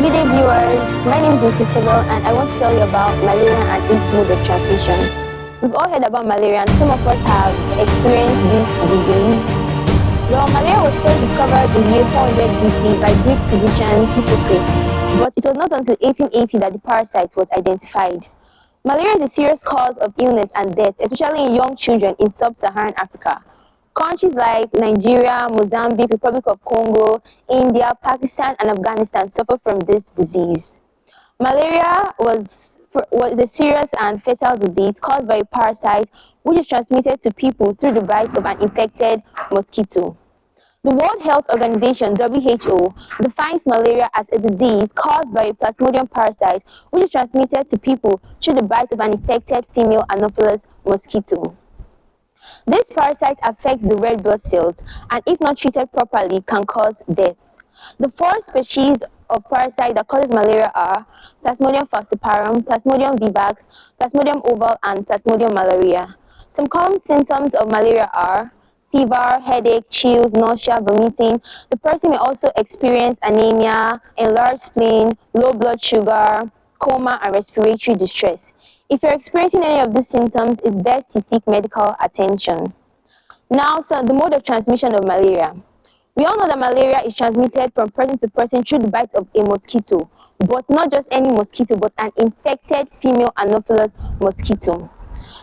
Good day viewers, my name is Isabel and I want to tell you about malaria and its mode of transmission. We've all heard about malaria and some of us have experienced this disease. Well, malaria was first discovered in the year 400 BC by Greek physician Hippocrates, but it was not until 1880 that the parasite was identified. Malaria is a serious cause of illness and death, especially in young children in sub-Saharan Africa. Countries like Nigeria, Mozambique, Republic of Congo, India, Pakistan, and Afghanistan suffer from this disease. Malaria was a serious and fatal disease caused by a parasite which is transmitted to people through the bite of an infected mosquito. The World Health Organization (WHO) defines malaria as a disease caused by a Plasmodium parasite which is transmitted to people through the bite of an infected female Anopheles mosquito. This parasite affects the red blood cells and if not treated properly can cause death. The four species of parasite that causes malaria are Plasmodium falciparum, Plasmodium vivax, Plasmodium ovale, and Plasmodium malaria. Some common symptoms of malaria are fever, headache, chills, nausea, vomiting. The person may also experience anemia, enlarged spleen, low blood sugar, coma, and respiratory distress. If you're experiencing any of these symptoms, it's best to seek medical attention. Now, the mode of transmission of malaria. We all know that malaria is transmitted from person to person through the bite of a mosquito, but not just any mosquito, but an infected female Anopheles mosquito.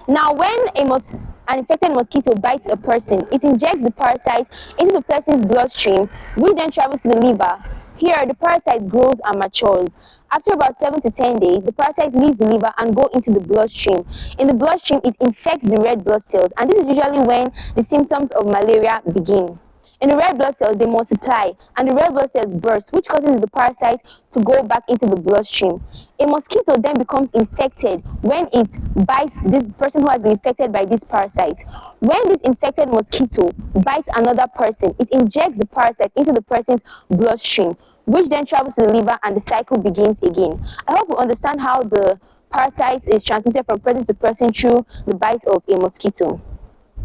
Now, when an infected mosquito bites a person, it injects the parasite into the person's bloodstream, which then travels to the liver. Here, the parasite grows and matures. After about 7 to 10 days, the parasite leaves the liver and goes into the bloodstream. In the bloodstream, it infects the red blood cells, and this is usually when the symptoms of malaria begin. In the red blood cells, they multiply, and the red blood cells burst, which causes the parasite to go back into the bloodstream. A mosquito then becomes infected when it bites this person who has been infected by this parasite. When this infected mosquito bites another person, it injects the parasite into the person's bloodstream, which then travels to the liver and the cycle begins again. I hope you understand how the parasite is transmitted from person to person through the bite of a mosquito.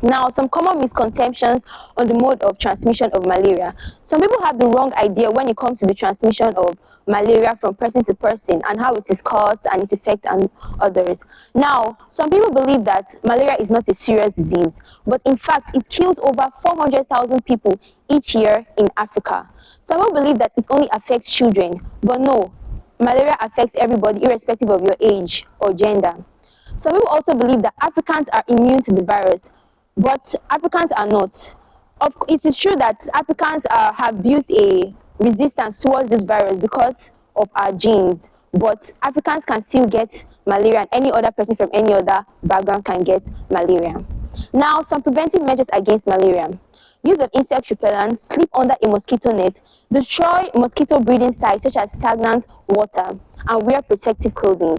Now, some common misconceptions on the mode of transmission of malaria. Some people have the wrong idea when it comes to the transmission of malaria from person to person and how it is caused and its effects on others. Now, some people believe that malaria is not a serious disease, but in fact, it kills over 400,000 people each year in Africa. Some people believe that it only affects children, but no, malaria affects everybody irrespective of your age or gender. Some people also believe that Africans are immune to the virus, but Africans are not. It is true that Africans have built a resistance towards this virus because of our genes, but Africans can still get malaria and any other person from any other background can get malaria. Now, some preventive measures against malaria. Use of insect repellents, sleep under a mosquito net, destroy mosquito breeding sites such as stagnant water, and wear protective clothing.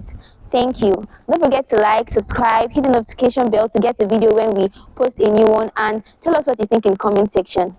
Thank you. Don't forget to like, subscribe, hit the notification bell to get a video when we post a new one, and tell us what you think in the comment section.